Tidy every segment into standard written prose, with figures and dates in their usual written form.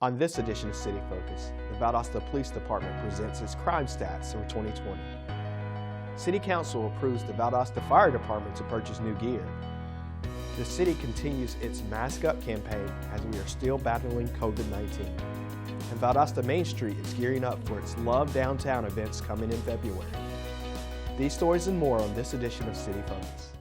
On this edition of City Focus, the Valdosta Police Department presents its crime stats for 2020. City Council approves the Valdosta Fire Department to purchase new gear. The city continues its Mask Up campaign as we are still battling COVID-19. And Valdosta Main Street is gearing up for its Love Downtown events coming in February. These stories and more on this edition of City Focus.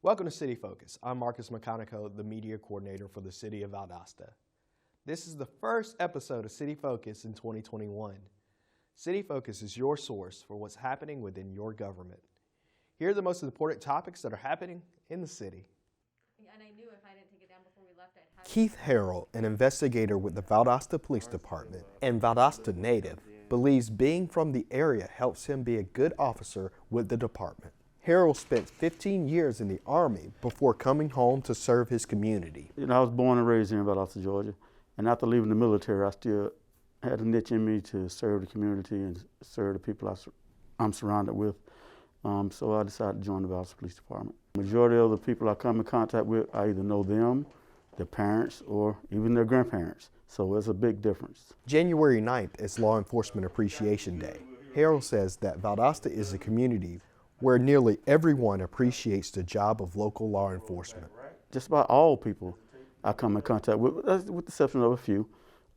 Welcome to City Focus. I'm Marcus McConico, the media coordinator for the City of Valdosta. This is the first episode of City Focus in 2021. City Focus is your source for what's happening within your government. Here are the most important topics that are happening in the city. And I knew if I didn't take it down before we left, I'd have Keith Harrell, an investigator with the Valdosta Police Department and Valdosta native, believes being from the area helps him be a good officer with the department. Harrell spent 15 years in the Army before coming home to serve his community. You know, I was born and raised here in Valdosta, Georgia, and after leaving the military, I still had a niche in me to serve the community and serve the people I'm surrounded with. So I decided to join the Valdosta Police Department. Majority of the people I come in contact with, I either know them, their parents, or even their grandparents. So it's a big difference. January 9th is Law Enforcement Appreciation Day. Harrell says that Valdosta is a community where nearly everyone appreciates the job of local law enforcement. Just about all people I come in contact with the exception of a few,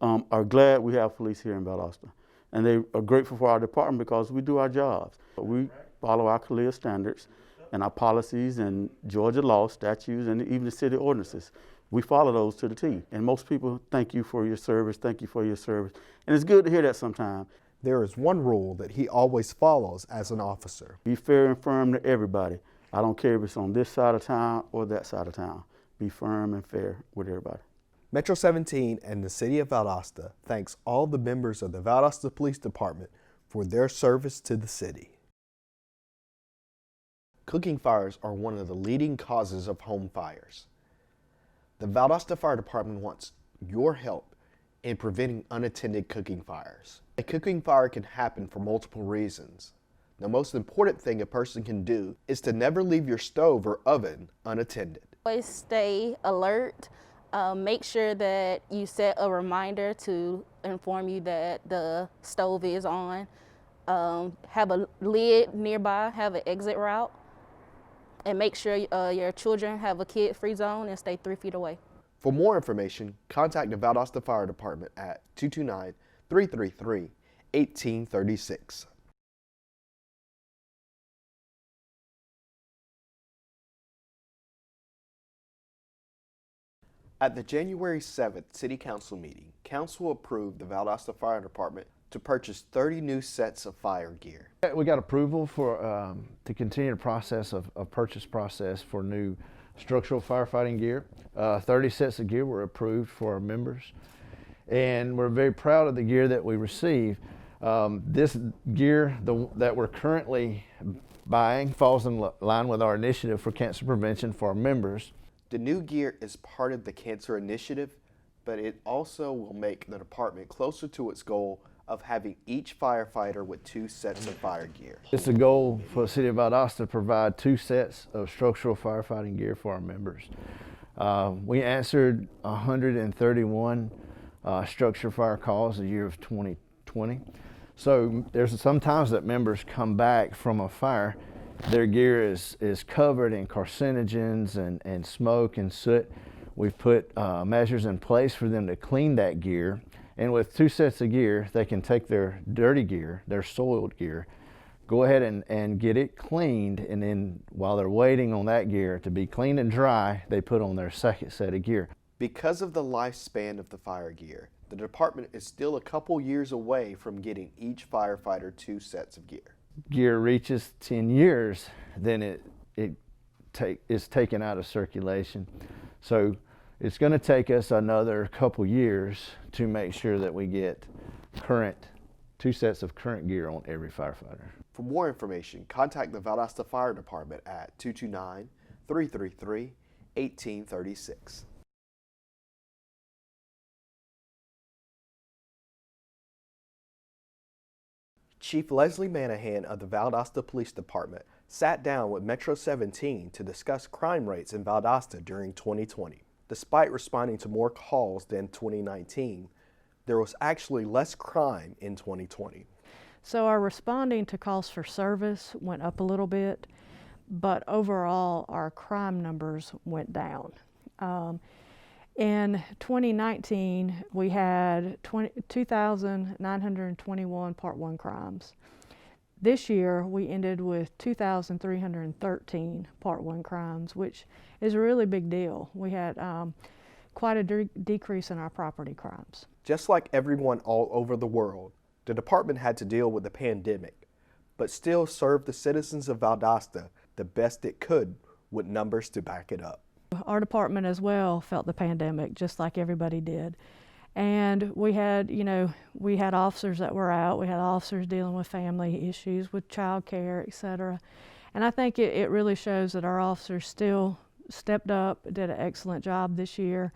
are glad we have police here in Valdosta. And they are grateful for our department because we do our jobs. We follow our clear standards and our policies and Georgia law, statutes, and even the city ordinances. We follow those to the T. And most people thank you for your service, thank you for your service. And it's good to hear that sometimes. There is one rule that he always follows as an officer. Be fair and firm to everybody. I don't care if it's on this side of town or that side of town. Be firm and fair with everybody. Metro 17 and the City of Valdosta thanks all the members of the Valdosta Police Department for their service to the city. Cooking fires are one of the leading causes of home fires. The Valdosta Fire Department wants your help in preventing unattended cooking fires. A cooking fire can happen for multiple reasons. The most important thing a person can do is to never leave your stove or oven unattended. Always stay alert. Make sure that you set a reminder to inform you that the stove is on. Have a lid nearby, have an exit route, and make sure your children have a kid-free zone and stay 3 feet away. For more information, contact the Valdosta Fire Department at 229-333-1836. At the January 7th City Council meeting, Council approved the Valdosta Fire Department to purchase 30 new sets of fire gear. We got approval for to continue the process of purchase process for new structural firefighting gear. 30 sets of gear were approved for our members, and we're very proud of the gear that we received. This gear that we're currently buying falls in line with our initiative for cancer prevention for our members. The new gear is part of the cancer initiative, but it also will make the department closer to its goal of having each firefighter with 2 sets of fire gear. It's a goal for the City of Valdosta to provide 2 sets of structural firefighting gear for our members. We answered 131 structure fire calls the year of 2020. So there's some times that members come back from a fire, their gear is covered in carcinogens and smoke and soot. We've put measures in place for them to clean that gear. And with 2 sets of gear, they can take their dirty gear, their soiled gear, go ahead and get it cleaned, and then while they're waiting on that gear to be clean and dry, they put on their second set of gear. Because of the lifespan of the fire gear, the department is still a couple years away from getting each firefighter 2 sets of gear. Gear reaches 10 years, then it's taken out of circulation. So it's going to take us another couple years to make sure that we get two sets of current gear on every firefighter. For more information, contact the Valdosta Fire Department at 229-333-1836. Chief Leslie Manahan of the Valdosta Police Department sat down with Metro 17 to discuss crime rates in Valdosta during 2020. Despite responding to more calls than 2019, there was actually less crime in 2020. So our responding to calls for service went up a little bit, but overall our crime numbers went down. In 2019, we had 2,921 Part 1 crimes. This year, we ended with 2,313 Part 1 crimes, which is a really big deal. We had quite a decrease in our property crimes. Just like everyone all over the world, the department had to deal with the pandemic, but still served the citizens of Valdosta the best it could with numbers to back it up. Our department as well felt the pandemic, just like everybody did. And we had officers that were out. We had officers dealing with family issues, with child care, et cetera. And I think it really shows that our officers still stepped up, did an excellent job this year.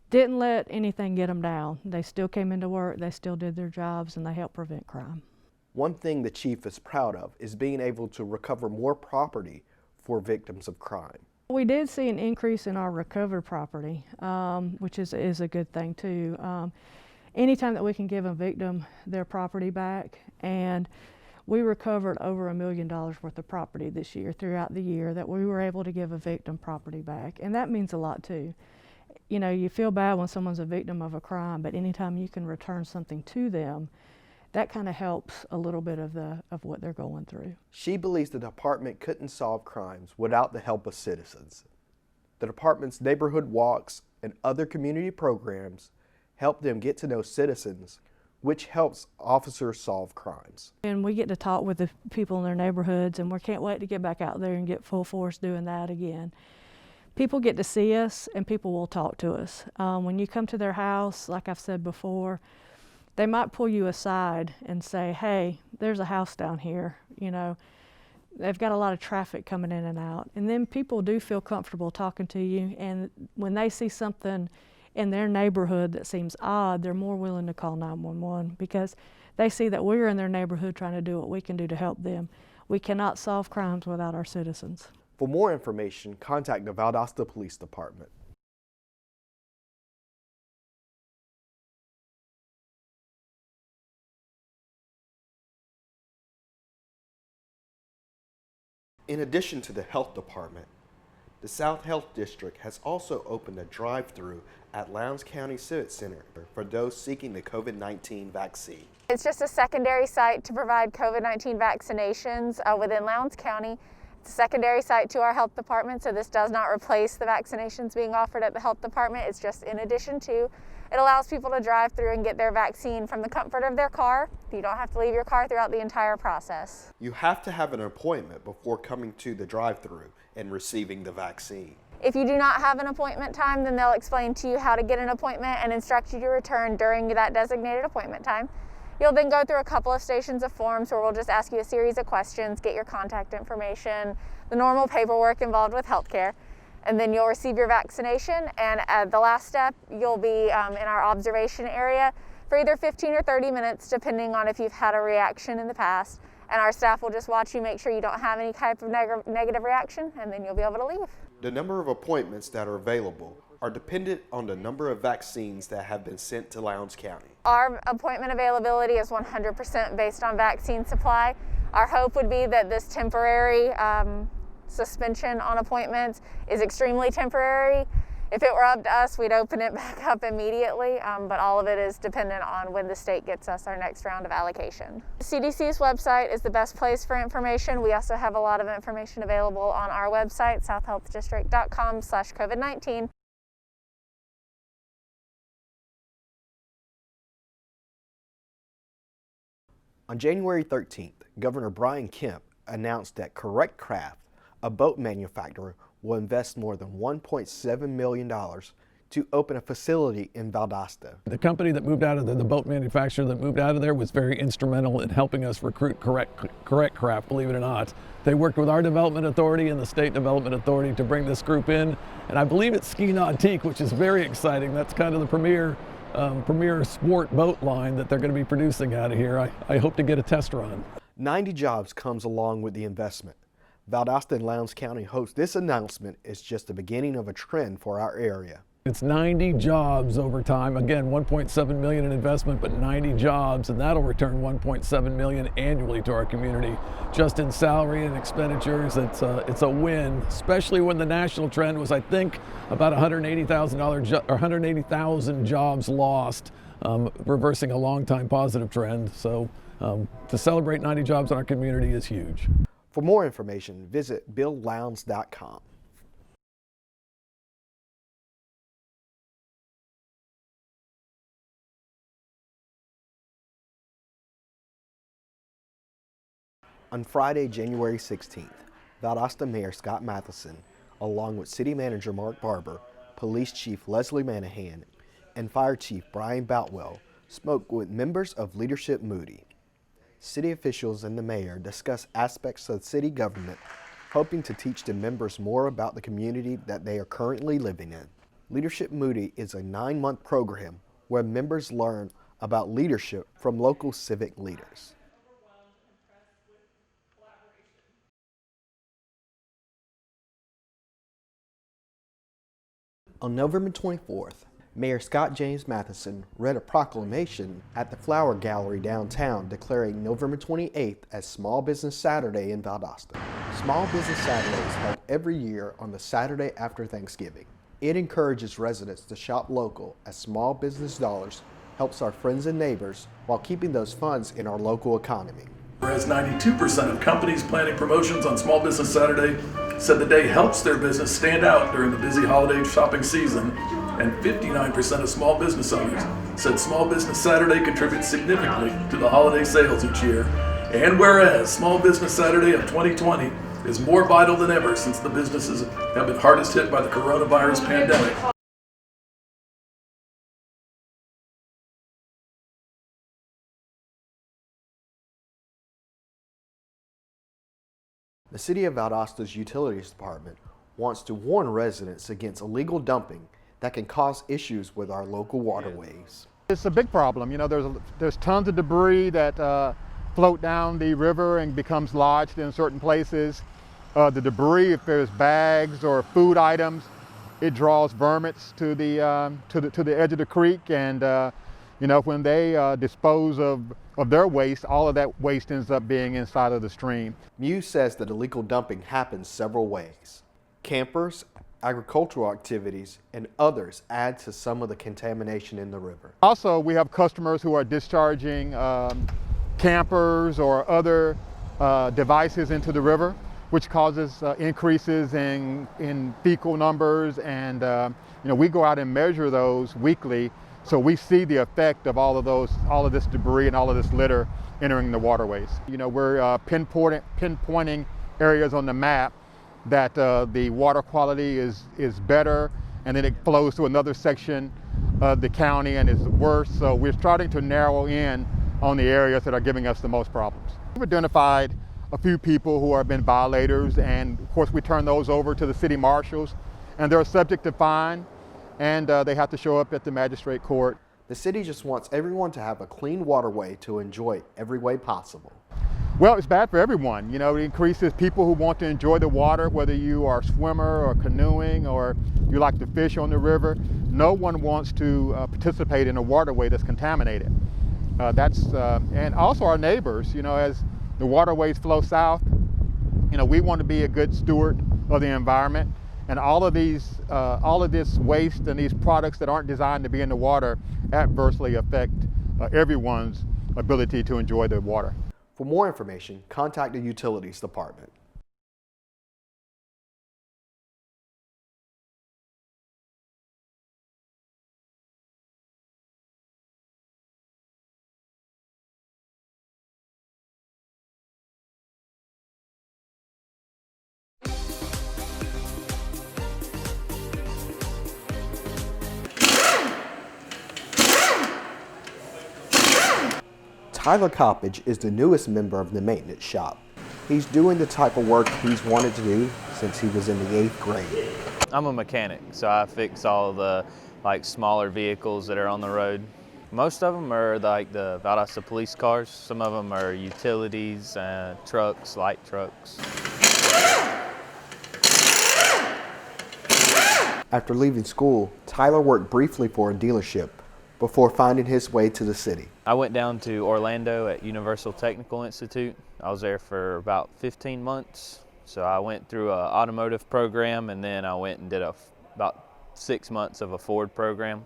Didn't let anything get them down. They still came into work, they still did their jobs, and they helped prevent crime. One thing the chief is proud of is being able to recover more property for victims of crime. We did see an increase in our recovered property, which is a good thing too. Anytime that we can give a victim their property back, and we recovered over $1 million worth of property this year, throughout the year, that we were able to give a victim property back, and that means a lot too. You know, you feel bad when someone's a victim of a crime, but anytime you can return something to them, that kind of helps a little bit of what they're going through. She believes the department couldn't solve crimes without the help of citizens. The department's neighborhood walks and other community programs help them get to know citizens, which helps officers solve crimes. And we get to talk with the people in their neighborhoods, and we can't wait to get back out there and get full force doing that again. People get to see us, and people will talk to us. When you come to their house, like I've said before, they might pull you aside and say, hey, there's a house down here, you know. They've got a lot of traffic coming in and out. And then people do feel comfortable talking to you, and when they see something in their neighborhood that seems odd, they're more willing to call 911 because they see that we're in their neighborhood trying to do what we can do to help them. We cannot solve crimes without our citizens. For more information, contact the Valdosta Police Department. In addition to the health department, the South Health District has also opened a drive-through at Lowndes County Civic Center for those seeking the COVID-19 vaccine. It's just a secondary site to provide COVID-19 vaccinations within Lowndes County. It's a secondary site to our health department, so this does not replace the vaccinations being offered at the health department. It's just in addition to. It allows people to drive through and get their vaccine from the comfort of their car. You don't have to leave your car throughout the entire process. You have to have an appointment before coming to the drive-through and receiving the vaccine. If you do not have an appointment time, then they'll explain to you how to get an appointment and instruct you to return during that designated appointment time. You'll then go through a couple of stations of forms where we'll just ask you a series of questions, get your contact information, the normal paperwork involved with healthcare, and then you'll receive your vaccination. And at the last step, you'll be in our observation area for either 15 or 30 minutes, depending on if you've had a reaction in the past. And our staff will just watch you, make sure you don't have any type of negative reaction, and then you'll be able to leave. The number of appointments that are available are dependent on the number of vaccines that have been sent to Lowndes County. Our appointment availability is 100% based on vaccine supply. Our hope would be that this temporary suspension on appointments is extremely temporary. If it were up to us, we'd open it back up immediately, but all of it is dependent on when the state gets us our next round of allocation. The CDC's website is the best place for information. We also have a lot of information available on our website, southhealthdistrict.com/COVID-19. On January 13th, Governor Brian Kemp announced that Correct Craft, a boat manufacturer will invest more than $1.7 million to open a facility in Valdosta. The company that moved out of there, the boat manufacturer that moved out of there, was very instrumental in helping us recruit correct craft, believe it or not. They worked with our development authority and the state development authority to bring this group in. And I believe it's Ski Nautique, which is very exciting. That's kind of the premier sport boat line that they're going to be producing out of here. I hope to get a test run. 90 jobs comes along with the investment. Valdosta and Lowndes County hopes this announcement is just the beginning of a trend for our area. It's 90 jobs over time. Again, 1.7 million in investment, but 90 jobs, and that'll return 1.7 million annually to our community. Just in salary and expenditures, it's a win, especially when the national trend was, I think, about $180,000 jobs lost, reversing a long-time positive trend. So to celebrate 90 jobs in our community is huge. For more information, visit BillLowndes.com. On Friday, January 16th, Valdosta Mayor Scott Matheson, along with City Manager Mark Barber, Police Chief Leslie Manahan, and Fire Chief Brian Boutwell, spoke with members of Leadership Moody. City officials and the mayor discussed aspects of city government, hoping to teach the members more about the community that they are currently living in. Leadership Moody is a 9-month program where members learn about leadership from local civic leaders. On November 24th, Mayor Scott James Matheson read a proclamation at the Flower Gallery downtown declaring November 28th as Small Business Saturday in Valdosta. Small Business Saturday is held every year on the Saturday after Thanksgiving. It encourages residents to shop local as small business dollars helps our friends and neighbors while keeping those funds in our local economy. Whereas 92% of companies planning promotions on Small Business Saturday said the day helps their business stand out during the busy holiday shopping season, and 59% of small business owners said Small Business Saturday contributes significantly to the holiday sales each year. And whereas Small Business Saturday of 2020 is more vital than ever since the businesses have been hardest hit by the coronavirus pandemic. The City of Valdosta's Utilities Department wants to warn residents against illegal dumping that can cause issues with our local waterways. It's a big problem. You know, there's tons of debris that float down the river and becomes lodged in certain places. The debris, if there's bags or food items, it draws vermins to the edge of the creek, and you know, when they dispose of their waste, all of that waste ends up being inside of the stream. Muse says that illegal dumping happens several ways. Campers, agricultural activities, and others add to some of the contamination in the river. Also, we have customers who are discharging campers or other devices into the river, which causes increases in fecal numbers, and you know, we go out and measure those weekly. So we see the effect of all of this debris and all of this litter entering the waterways. You know, we're pinpointing areas on the map that the water quality is better, and then it flows to another section of the county and is worse. So we're starting to narrow in on the areas that are giving us the most problems. We've identified a few people who have been violators, and of course we turn those over to the city marshals, and they're subject to fine, and they have to show up at the magistrate court. The city just wants everyone to have a clean waterway to enjoy every way possible. Well, it's bad for everyone. You know, it increases people who want to enjoy the water, whether you are a swimmer or canoeing or you like to fish on the river. No one wants to participate in a waterway that's contaminated. And also our neighbors, you know, as the waterways flow south, you know, we want to be a good steward of the environment. And all of this waste and these products that aren't designed to be in the water adversely affect everyone's ability to enjoy the water. For more information, contact the Utilities Department. Tyler Coppage is the newest member of the maintenance shop. He's doing the type of work he's wanted to do since he was in the 8th grade. I'm a mechanic, so I fix all the smaller vehicles that are on the road. Most of them are like the Valdosta police cars. Some of them are utilities, trucks, light trucks. After leaving school, Tyler worked briefly for a dealership before finding his way to the city. I went down to Orlando at Universal Technical Institute. I was there for about 15 months. So I went through an automotive program, and then I went and did about 6 months of a Ford program.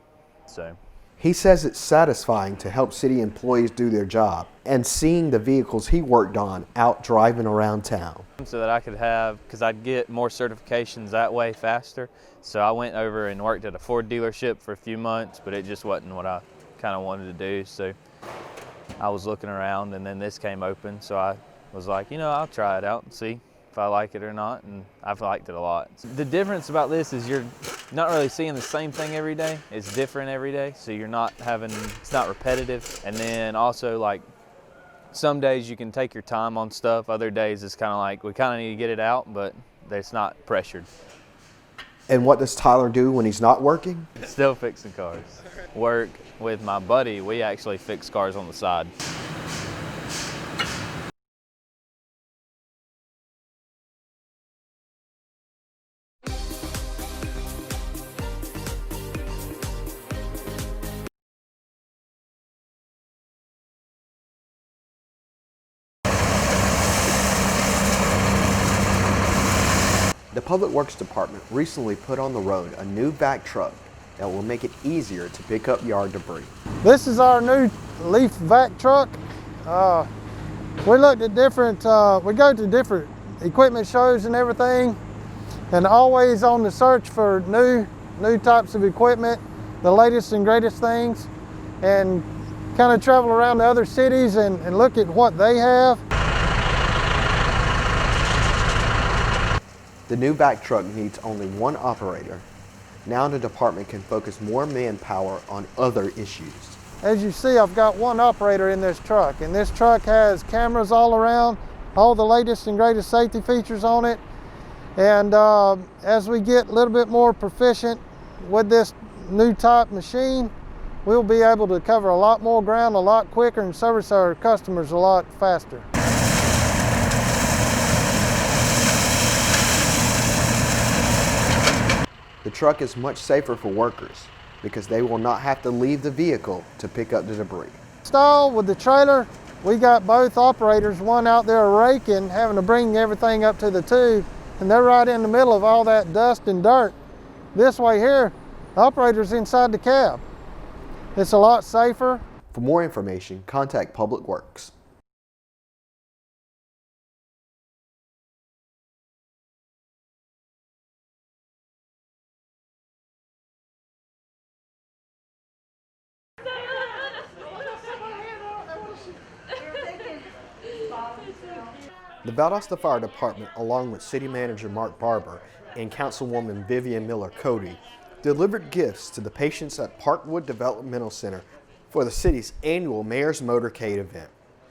He says it's satisfying to help city employees do their job and seeing the vehicles he worked on out driving around town. So that I could have, because I'd get more certifications that way faster. So I went over and worked at a Ford dealership for a few months, but it just wasn't what I kind of wanted to do. So I was looking around, and then this came open. So I was like, I'll try it out and see if I like it or not, and I've liked it a lot. The difference about this is you're not really seeing the same thing every day. It's different every day, so you're not it's not repetitive. And then also some days you can take your time on stuff. Other days it's kind of we kind of need to get it out, but it's not pressured. And what does Tyler do when he's not working? Still fixing cars. Work with my buddy, we actually fix cars on the side. The Public Works Department recently put on the road a new vac truck that will make it easier to pick up yard debris. This is our new leaf vac truck. We looked at we go to different equipment shows and everything, and always on the search for new types of equipment, the latest and greatest things, and kind of travel around to other cities and look at what they have. The new vac truck needs only one operator. Now the department can focus more manpower on other issues. As you see, I've got one operator in this truck, and this truck has cameras all around, all the latest and greatest safety features on it. And as we get a little bit more proficient with this new type machine, we'll be able to cover a lot more ground a lot quicker and service our customers a lot faster. The truck is much safer for workers because they will not have to leave the vehicle to pick up the debris. Installed with the trailer, we got both operators, one out there raking, having to bring everything up to the tube, and they're right in the middle of all that dust and dirt. This way here, the operator's inside the cab. It's a lot safer. For more information, contact Public Works. The Valdosta Fire Department, along with City Manager Mark Barber and Councilwoman Vivian Miller Cody, delivered gifts to the patients at Parkwood Developmental Center for the city's annual Mayor's Motorcade event.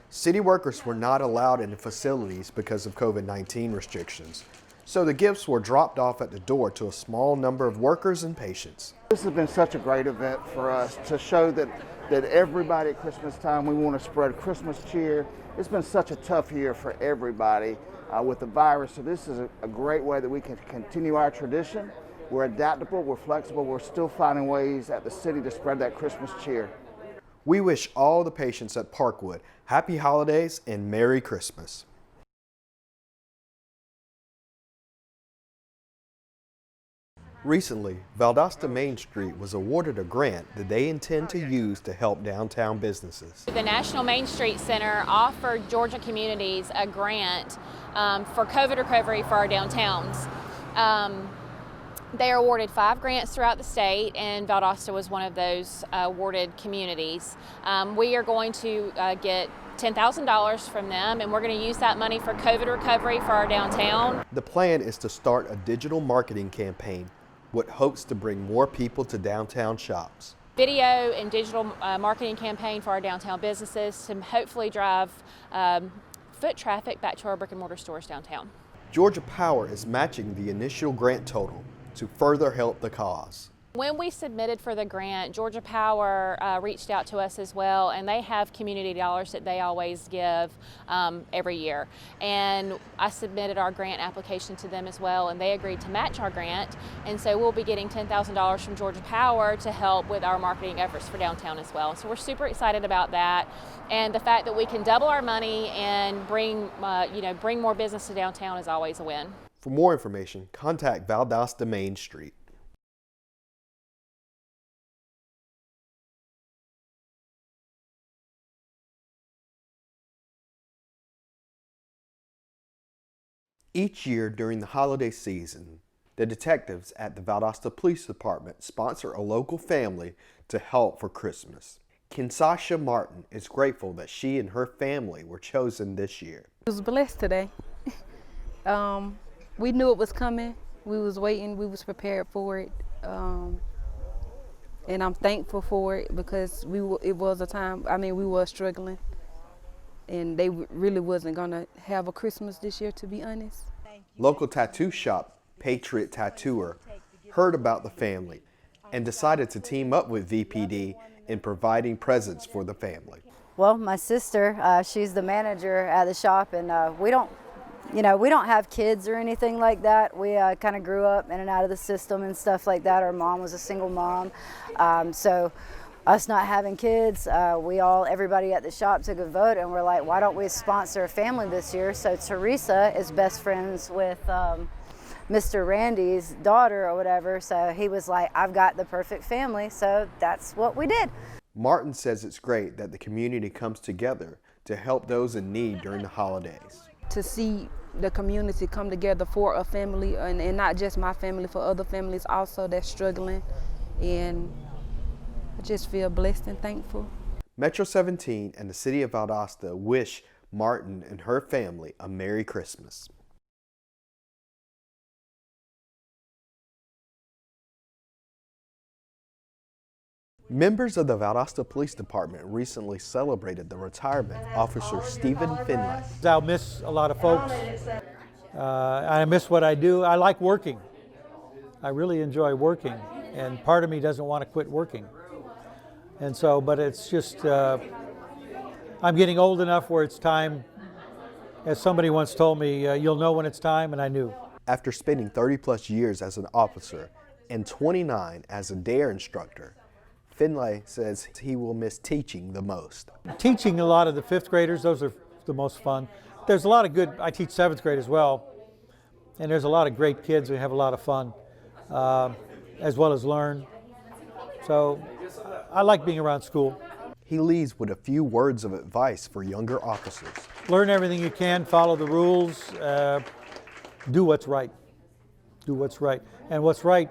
City workers were not allowed in the facilities because of COVID-19 restrictions, so the gifts were dropped off at the door to a small number of workers and patients. This has been such a great event for us to show that everybody at Christmas time, we want to spread Christmas cheer. It's been such a tough year for everybody with the virus, so this is a great way that we can continue our tradition. We're adaptable, we're flexible, we're still finding ways at the city to spread that Christmas cheer. We wish all the patients at Parkwood happy holidays and Merry Christmas. Recently, Valdosta Main Street was awarded a grant that they intend to use to help downtown businesses. The National Main Street Center offered Georgia communities a grant for COVID recovery for our downtowns. They are awarded 5 grants throughout the state, and Valdosta was one of those awarded communities. We are going to get $10,000 from them, and we're going to use that money for COVID recovery for our downtown. The plan is to start a digital marketing campaign with hopes to bring more people to downtown shops. video and digital marketing campaign for our downtown businesses to hopefully drive foot traffic back to our brick and mortar stores downtown. Georgia Power is matching the initial grant total to further help the cause. When we submitted for the grant, Georgia Power reached out to us as well, and they have community dollars that they always give every year. And I submitted our grant application to them as well, and they agreed to match our grant. And so we'll be getting $10,000 from Georgia Power to help with our marketing efforts for downtown as well. So we're super excited about that, and the fact that we can double our money and bring more business to downtown is always a win. For more information, contact Valdosta Main Street. Each year during the holiday season, the detectives at the Valdosta Police Department sponsor a local family to help for Christmas. Kinsasha Martin is grateful that she and her family were chosen this year. I was blessed today. We knew it was coming. We was waiting. We was prepared for it. And I'm thankful for it because it was a time, we were struggling. And they really wasn't gonna have a Christmas this year, to be honest. Local tattoo shop, Patriot Tattooer, heard about the family and decided to team up with VPD in providing presents for the family. Well, my sister, she's the manager at the shop, and we don't have kids or anything like that. We kind of grew up in and out of the system and stuff like that. Our mom was a single mom, so us not having kids, everybody at the shop took a vote, and we're like, why don't we sponsor a family this year? So Teresa is best friends with Mr. Randy's daughter or whatever, so he was like, I've got the perfect family, so that's what we did. Martin says it's great that the community comes together to help those in need during the holidays. To see the community come together for a family, and not just my family, for other families also that's struggling, and I just feel blessed and thankful. Metro 17 and the City of Valdosta wish Martin and her family a Merry Christmas. Members of the Valdosta Police Department recently celebrated the retirement of Officer Stephen Finlay. I'll miss a lot of folks. I miss what I do. I like working. I really enjoy working, and part of me doesn't want to quit working. And so, but it's just, I'm getting old enough where it's time. As somebody once told me, you'll know when it's time, and I knew. After spending 30 plus years as an officer and 29 as a DARE instructor, Finlay says he will miss teaching the most. Teaching a lot of the 5th graders, those are the most fun. There's a lot of good, I teach 7th grade as well, and there's a lot of great kids. We have a lot of fun, as well as learn. So I like being around school. He leaves with a few words of advice for younger officers. Learn everything you can, follow the rules, do what's right. Do what's right. And what's right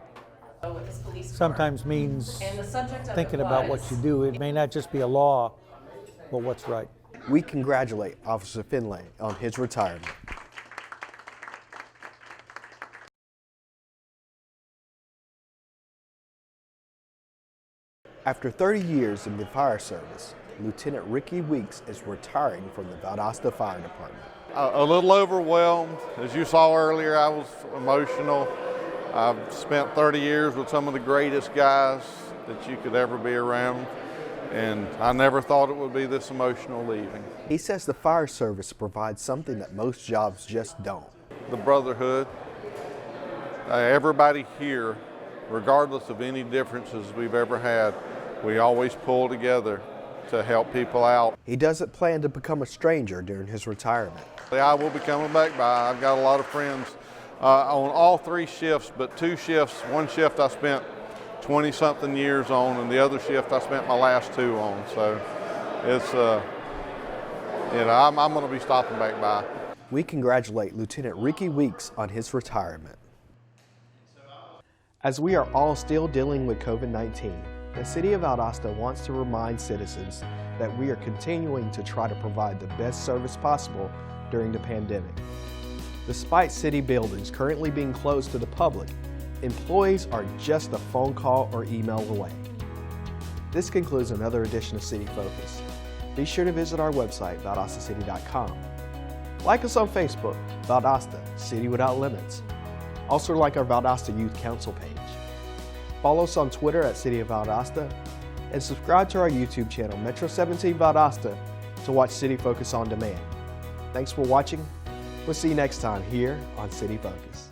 sometimes means thinking about what you do. It may not just be a law, but what's right. We congratulate Officer Finlay on his retirement. After 30 years in the fire service, Lieutenant Ricky Weeks is retiring from the Valdosta Fire Department. A little overwhelmed. As you saw earlier, I was emotional. I've spent 30 years with some of the greatest guys that you could ever be around, and I never thought it would be this emotional leaving. He says the fire service provides something that most jobs just don't. The brotherhood. Everybody here, regardless of any differences we've ever had, we always pull together to help people out. He doesn't plan to become a stranger during his retirement. I will be coming back by. I've got a lot of friends on all 3 shifts, but 2 shifts. One shift I spent 20-something years on, and the other shift I spent my last 2 on. So it's, I'm going to be stopping back by. We congratulate Lieutenant Ricky Weeks on his retirement. As we are all still dealing with COVID-19, the City of Valdosta wants to remind citizens that we are continuing to try to provide the best service possible during the pandemic. Despite city buildings currently being closed to the public, employees are just a phone call or email away. This concludes another edition of City Focus. Be sure to visit our website, valdostacity.com. Like us on Facebook, Valdosta, City Without Limits. Also like our Valdosta Youth Council page. Follow us on Twitter at City of Valdosta, and subscribe to our YouTube channel, Metro 17 Valdosta, to watch City Focus on demand. Thanks for watching. We'll see you next time here on City Focus.